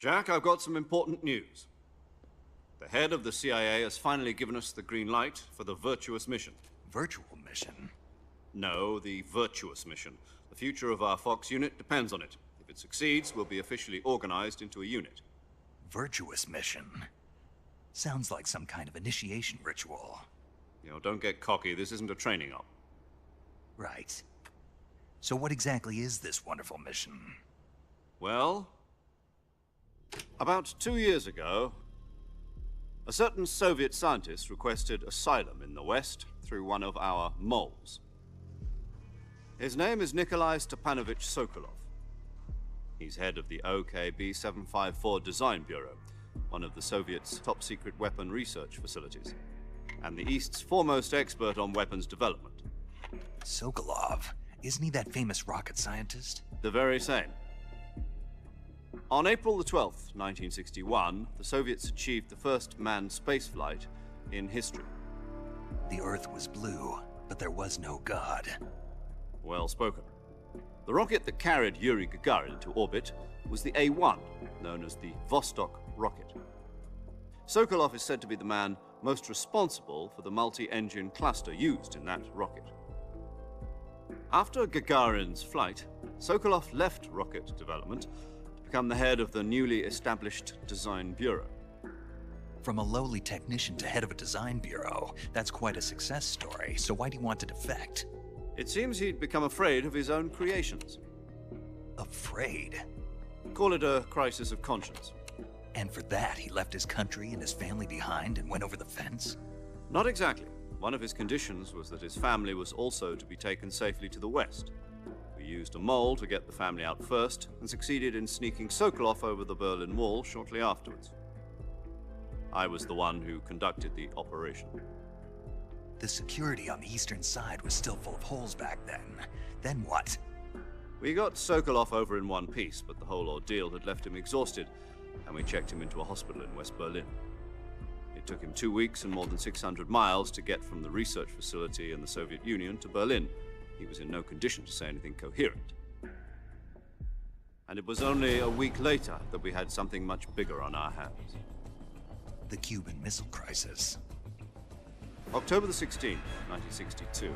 Jack, I've got some important news. The head of the CIA has finally given us the green light for the virtuous mission. Virtual mission? No, the virtuous mission. The future of our Fox unit depends on it. If it succeeds, we'll be officially organized into a unit. Virtuous mission? Sounds like some kind of initiation ritual. You know, don't get cocky. This isn't a training op. Right. So what exactly is this wonderful mission? Well, about 2 years ago, a certain Soviet scientist requested asylum in the West through one of our moles. His name is Nikolai Stepanovich Sokolov. He's head of the OKB 754 Design Bureau, one of the Soviets' top-secret weapon research facilities, and the East's foremost expert on weapons development. Sokolov? Isn't he that famous rocket scientist? The very same. On April the 12th, 1961, the Soviets achieved the first manned spaceflight in history. The Earth was blue, but there was no God. Well spoken. The rocket that carried Yuri Gagarin into orbit was the A-1, known as the Vostok rocket. Sokolov is said to be the man most responsible for the multi-engine cluster used in that rocket. After Gagarin's flight, Sokolov left rocket development to become the head of the newly established Design Bureau. From a lowly technician to head of a design bureau, that's quite a success story, so why do you want to defect? It seems he'd become afraid of his own creations. Afraid? Call it a crisis of conscience. And for that, he left his country and his family behind and went over the fence? Not exactly. One of his conditions was that his family was also to be taken safely to the West. We used a mole to get the family out first and succeeded in sneaking Sokolov over the Berlin Wall shortly afterwards. I was the one who conducted the operation. The security on the eastern side was still full of holes back then. Then what? We got Sokolov over in one piece, but the whole ordeal had left him exhausted, and we checked him into a hospital in West Berlin. It took him 2 weeks and more than 600 miles to get from the research facility in the Soviet Union to Berlin. He was in no condition to say anything coherent. And it was only a week later that we had something much bigger on our hands. The Cuban Missile Crisis. October the 16th, 1962,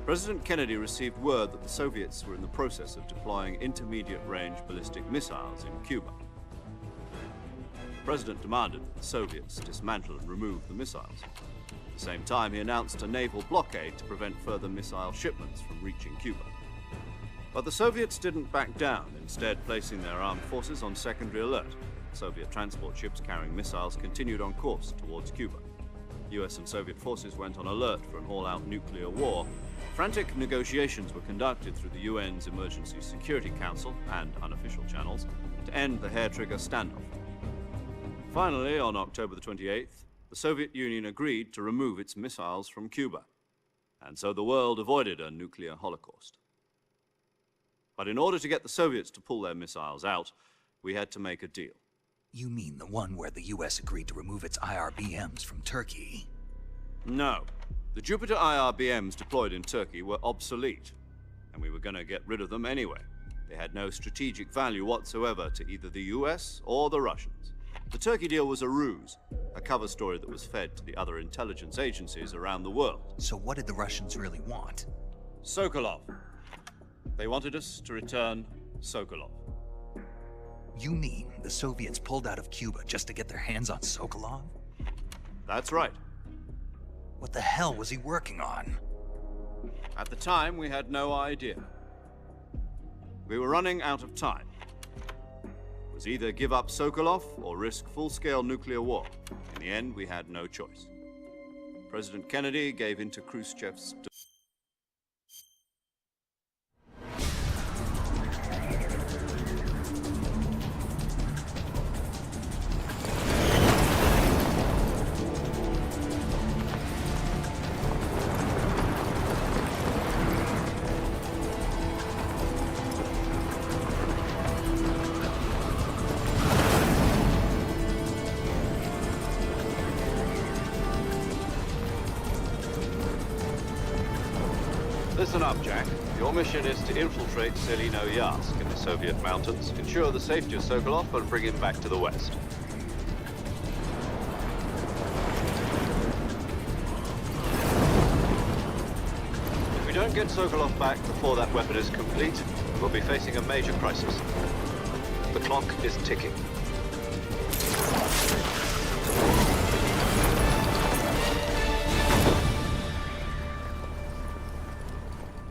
President Kennedy received word that the Soviets were in the process of deploying intermediate-range ballistic missiles in Cuba. The President demanded that the Soviets dismantle and remove the missiles. At the same time, he announced a naval blockade to prevent further missile shipments from reaching Cuba. But the Soviets didn't back down, instead placing their armed forces on secondary alert. Soviet transport ships carrying missiles continued on course towards Cuba. US and Soviet forces went on alert for an all-out nuclear war. Frantic negotiations were conducted through the UN's Emergency Security Council and unofficial channels to end the hair-trigger standoff. Finally, on October the 28th, the Soviet Union agreed to remove its missiles from Cuba, and so the world avoided a nuclear holocaust. But in order to get the Soviets to pull their missiles out, we had to make a deal. You mean the one where the US agreed to remove its IRBMs from Turkey? No. The Jupiter IRBMs deployed in Turkey were obsolete, and we were going to get rid of them anyway. They had no strategic value whatsoever to either the US or the Russians. The Turkey deal was a ruse, a cover story that was fed to the other intelligence agencies around the world. So what did the Russians really want? Sokolov. They wanted us to return Sokolov. You mean the Soviets pulled out of Cuba just to get their hands on Sokolov? That's right. What the hell was he working on? At the time, we had no idea. We were running out of time. It was either give up Sokolov or risk full-scale nuclear war. In the end, we had no choice. President Kennedy gave in to Khrushchev's Listen up, Jack. Your mission is to infiltrate Selino-Yarsk in the Soviet mountains, ensure the safety of Sokolov, and bring him back to the West. If we don't get Sokolov back before that weapon is complete, we'll be facing a major crisis. The clock is ticking.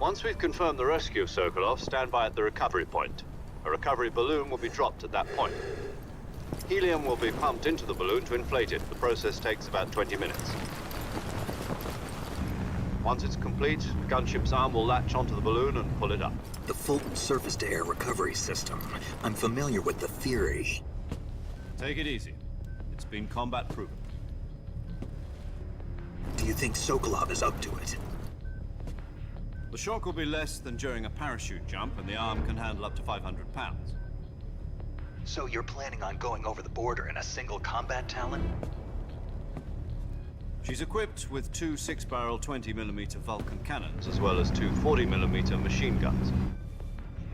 Once we've confirmed the rescue of Sokolov, stand by at the recovery point. A recovery balloon will be dropped at that point. Helium will be pumped into the balloon to inflate it. The process takes about 20 minutes. Once it's complete, the gunship's arm will latch onto the balloon and pull it up. The Fulton surface-to-air recovery system. I'm familiar with the theory. Take it easy. It's been combat proven. Do you think Sokolov is up to it? The shock will be less than during a parachute jump, and the arm can handle up to 500 pounds. So you're planning on going over the border in a single combat Talon? She's equipped with two 6-barrel 20mm Vulcan cannons, as well as two 40mm machine guns.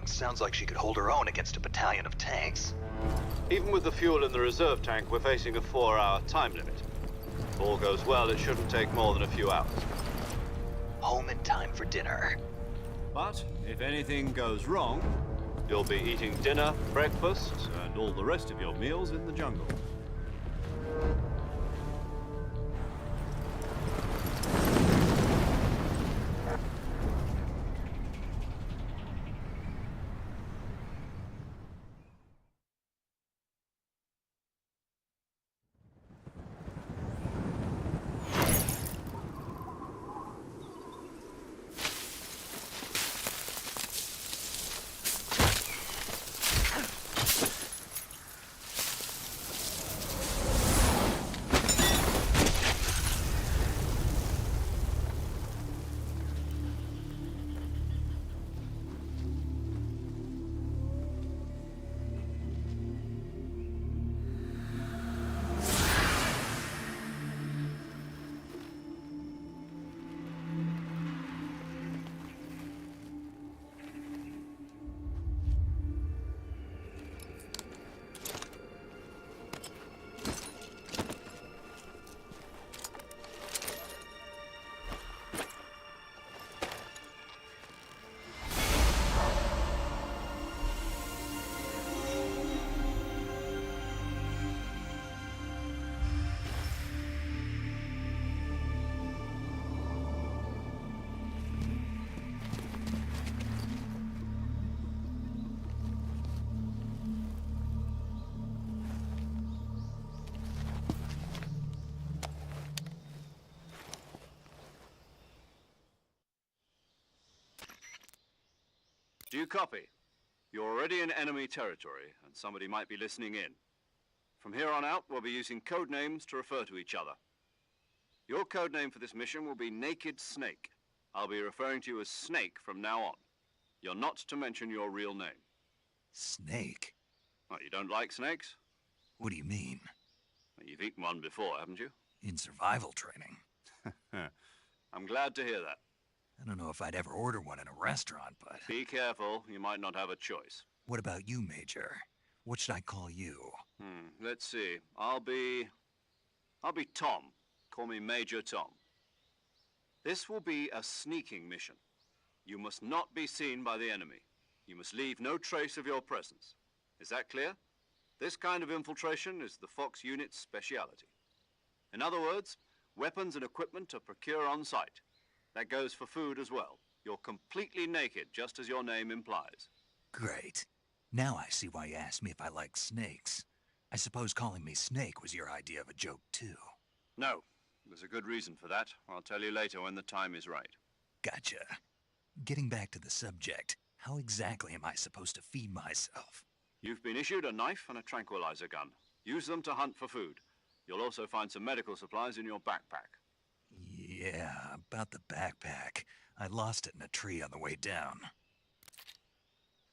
Sounds like she could hold her own against a battalion of tanks. Even with the fuel in the reserve tank, we're facing a 4-hour time limit. If all goes well, it shouldn't take more than a few hours. Home in time for dinner. But if anything goes wrong, you'll be eating dinner, breakfast, and all the rest of your meals in the jungle. Do you copy? You're already in enemy territory, and somebody might be listening in. From here on out, we'll be using code names to refer to each other. Your code name for this mission will be Naked Snake. I'll be referring to you as Snake from now on. You're not to mention your real name. Snake? What, you don't like snakes? What do you mean? Well, you've eaten one before, haven't you? In survival training. I'm glad to hear that. I don't know if I'd ever order one in a restaurant, but... Be careful, you might not have a choice. What about you, Major? What should I call you? Let's see. I'll be Tom. Call me Major Tom. This will be a sneaking mission. You must not be seen by the enemy. You must leave no trace of your presence. Is that clear? This kind of infiltration is the Fox unit's speciality. In other words, weapons and equipment are procured on site. That goes for food as well. You're completely naked, just as your name implies. Great. Now I see why you asked me if I like snakes. I suppose calling me Snake was your idea of a joke, too. No. There's a good reason for that. I'll tell you later when the time is right. Gotcha. Getting back to the subject, how exactly am I supposed to feed myself? You've been issued a knife and a tranquilizer gun. Use them to hunt for food. You'll also find some medical supplies in your backpack. Yeah, about the backpack. I lost it in a tree on the way down.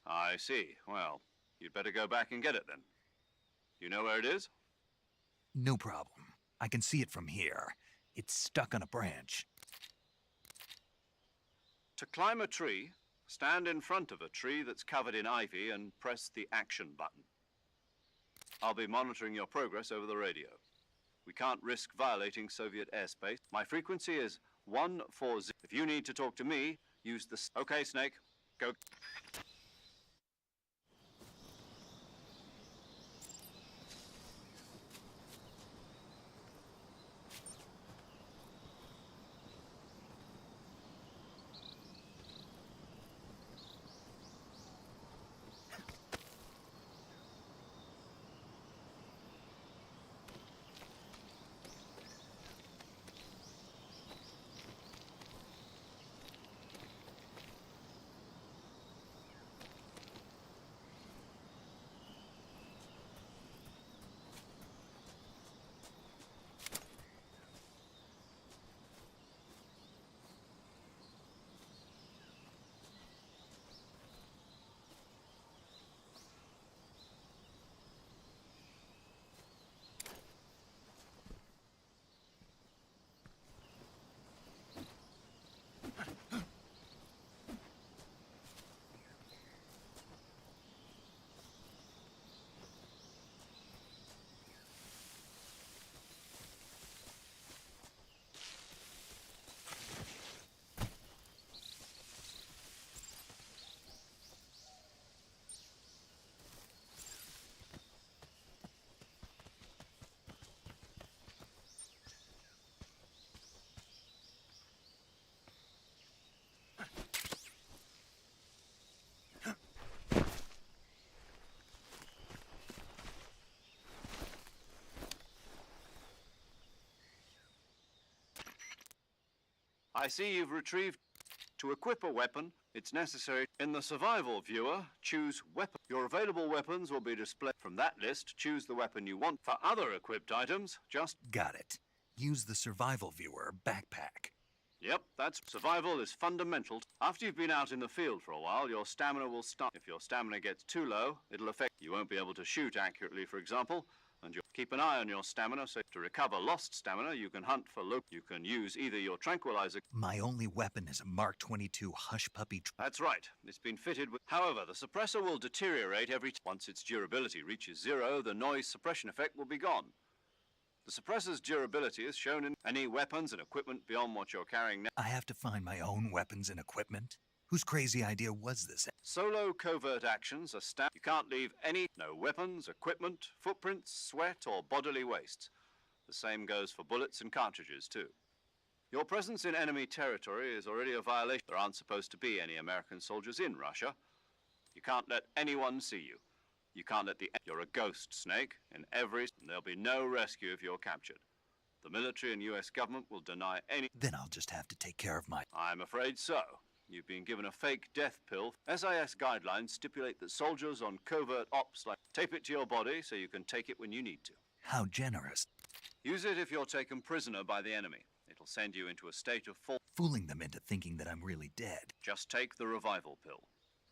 I see. Well, you'd better go back and get it then. You know where it is? No problem. I can see it from here. It's stuck on a branch. To climb a tree, Stand in front of a tree that's covered in ivy and press the action button. I'll be monitoring your progress over the radio. We can't risk violating Soviet airspace. My frequency is 140. If you need to talk to me, use the... Okay, Snake, go. I see you've retrieved... To equip a weapon, it's necessary... In the survival viewer, choose weapon. Your available weapons will be displayed. From that list, choose the weapon you want. For other equipped items, just... Got it. Use the survival viewer backpack. Yep, that's... Survival is fundamental. After you've been out in the field for a while, your stamina will start. If your stamina gets too low, it'll affect... You won't be able to shoot accurately, for example. And you'll keep an eye on your stamina, so to recover lost stamina, you can hunt for You can use either your tranquilizer... My only weapon is a Mark 22 Hush Puppy... That's right. It's been fitted with... However, the suppressor will deteriorate every... Once its durability reaches 0, the noise suppression effect will be gone. The suppressor's durability is shown in any weapons and equipment beyond what you're carrying now. I have to find my own weapons and equipment? Whose crazy idea was this? Solo covert actions are You can't leave no weapons, equipment, footprints, sweat, or bodily waste. The same goes for bullets and cartridges, too. Your presence in enemy territory is already a violation. There aren't supposed to be any American soldiers in Russia. You can't let anyone see you. You can't let You're a ghost, Snake. There'll be no rescue if you're captured. The military and U.S. government will deny any... Then I'll just have to take care of my... I'm afraid so. You've been given a fake death pill. SIS guidelines stipulate that soldiers on covert ops tape it to your body so you can take it when you need to. How generous. Use it if you're taken prisoner by the enemy. It'll send you into a state of Fooling them into thinking that I'm really dead. Just take the revival pill.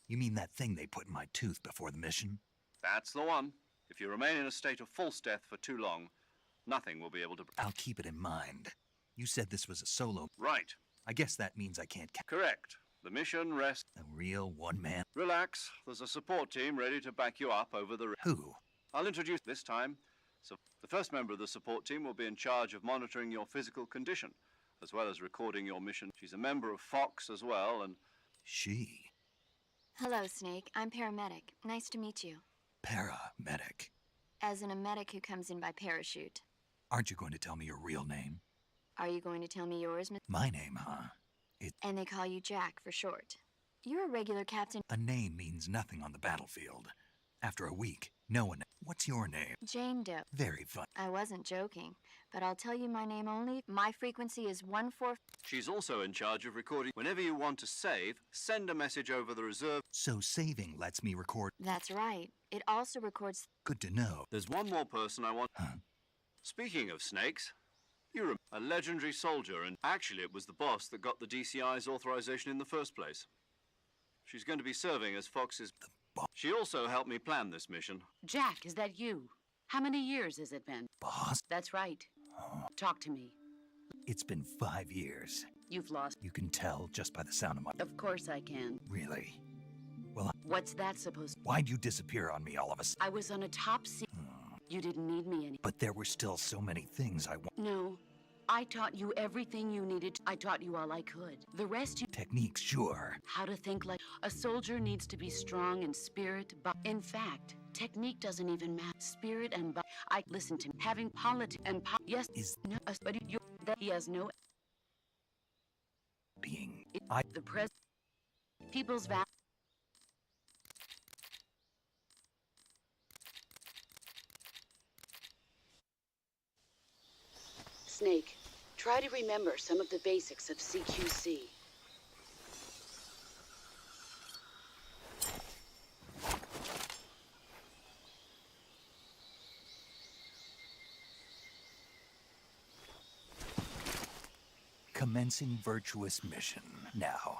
You mean that thing they put in my tooth before the mission? That's the one. If you remain in a state of false death for too long, nothing will be able to... I'll keep it in mind. You said this was a solo... Right. I guess that means I can't... Correct. The mission rests... A real one-man... Relax. There's a support team ready to back you up over the... Who? I'll introduce this time. So the first member of the support team will be in charge of monitoring your physical condition, as well as recording your mission. She's a member of Fox as well, and... She? Hello, Snake. I'm paramedic. Nice to meet you. Paramedic. As in a medic who comes in by parachute. Aren't you going to tell me your real name? Are you going to tell me yours, Miss? My name, huh? And they call you Jack for short. You're a regular captain. A name means nothing on the battlefield. After a week, no one... What's your name? Jane Doe. Very fun. I wasn't joking, but I'll tell you my name only. My frequency is 14... She's also in charge of recording. Whenever you want to save, send a message over the reserve. So saving lets me record... That's right. It also records... Good to know. There's one more person I want... Huh? Speaking of snakes, you're a legendary soldier, and actually it was the boss that got the DCI's authorization in the first place. She's going to be serving as Fox's... She also helped me plan this mission. Jack, is that you? How many years has it been? Boss? That's right. Talk to me. It's been 5 years. You've lost. You can tell just by the sound of my... Of course I can. Really? Well, What's that supposed to... why'd you disappear on me all of a sudden? I was on a top seat. You didn't need me any... But there were still so many things I want. No. I taught you everything you needed. I taught you all I could. The rest you... Techniques, sure. How to think like... A soldier needs to be strong in spirit, but... In fact, technique doesn't even matter. Spirit and... I listen to... Having politics and... Yes. Is... No. But that he has no... Being... The pres... People's va... Snake, try to remember some of the basics of CQC. Commencing virtuous mission. Now.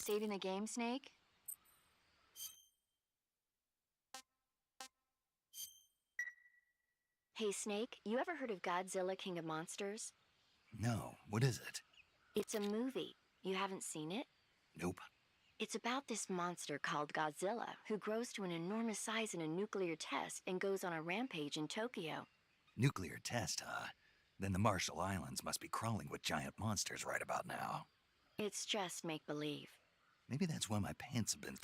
Saving the game, Snake? Hey, Snake, you ever heard of Godzilla, King of Monsters? No, what is it? It's a movie. You haven't seen it? Nope. It's about this monster called Godzilla, who grows to an enormous size in a nuclear test and goes on a rampage in Tokyo. Nuclear test, huh? Then the Marshall Islands must be crawling with giant monsters right about now. It's just make-believe. Maybe that's why my pants have been...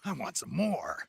I want some more.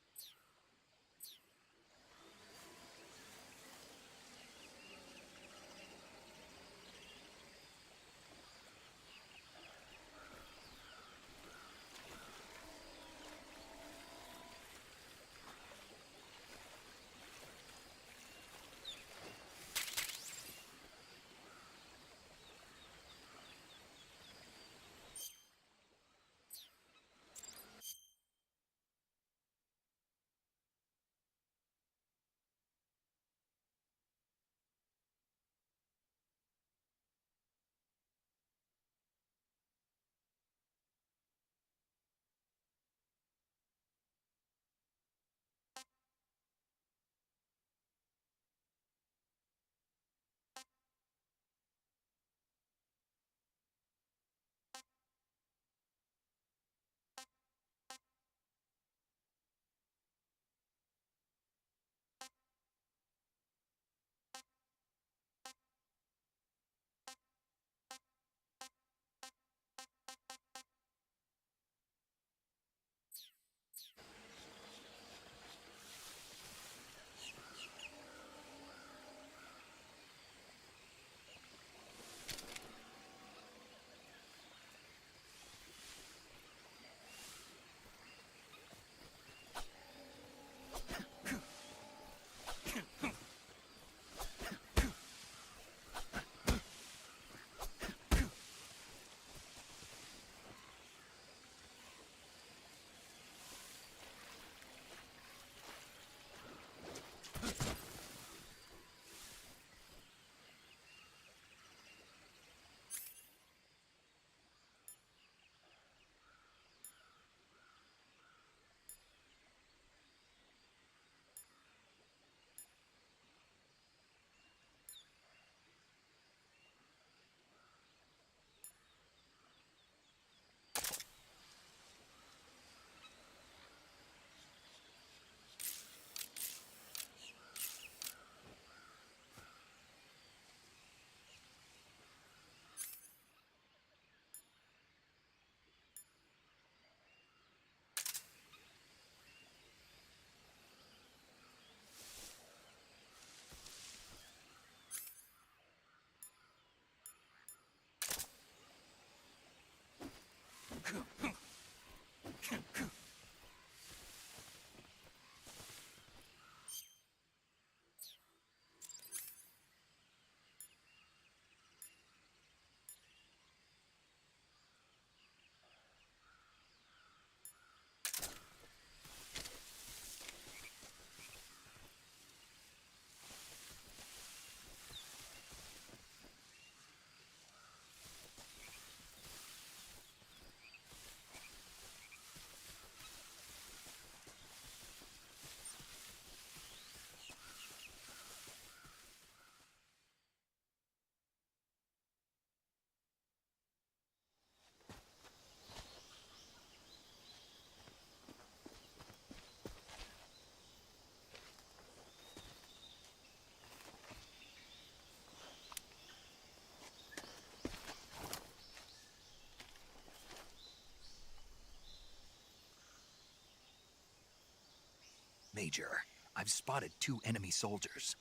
Major, I've spotted 2 enemy soldiers.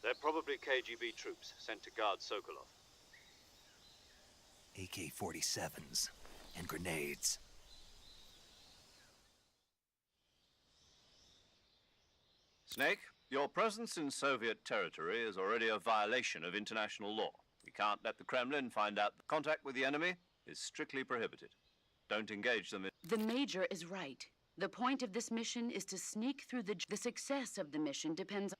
They're probably KGB troops sent to guard Sokolov. AK-47s and grenades. Snake, your presence in Soviet territory is already a violation of international law. We can't let the Kremlin find out that contact with the enemy is strictly prohibited. Don't engage them in... The Major is right. The point of this mission is to sneak through the success of the mission depends.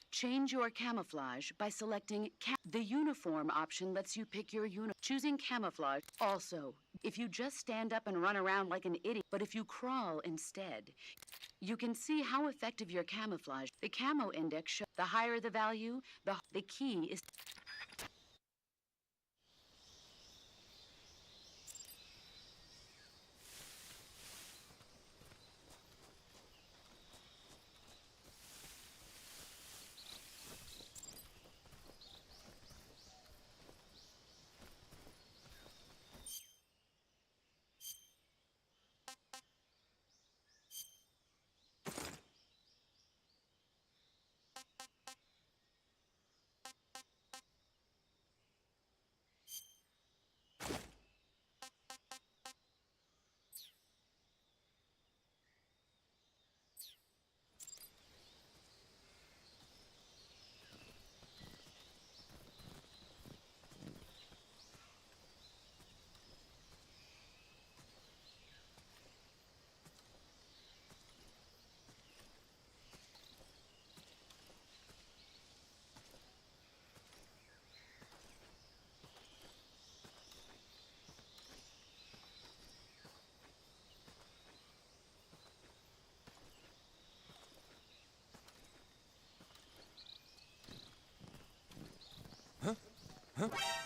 Change your camouflage by selecting the uniform option lets you pick your choosing camouflage. Also, if you just stand up and run around like an idiot, but if you crawl instead, you can see how effective your camouflage. The camo index shows the higher the value, the key is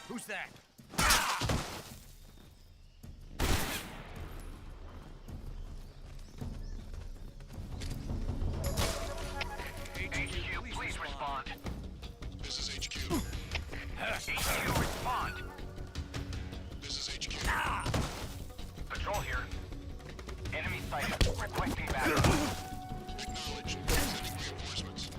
Who's that? HQ, please respond. This is HQ. HQ, respond. This is HQ. Patrol here. Enemy sighted. Requesting backup. Acknowledge. Sending reinforcements.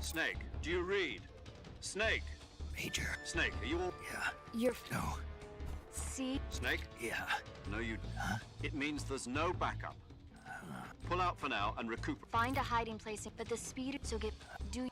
Snake, do you read? Snake! Major. Snake, are you all... Yeah. You're... No. See? Snake? Yeah. No, you... Huh? It means there's no backup. Pull out for now and recuperate. Find a hiding place, but the speed... So get... Do...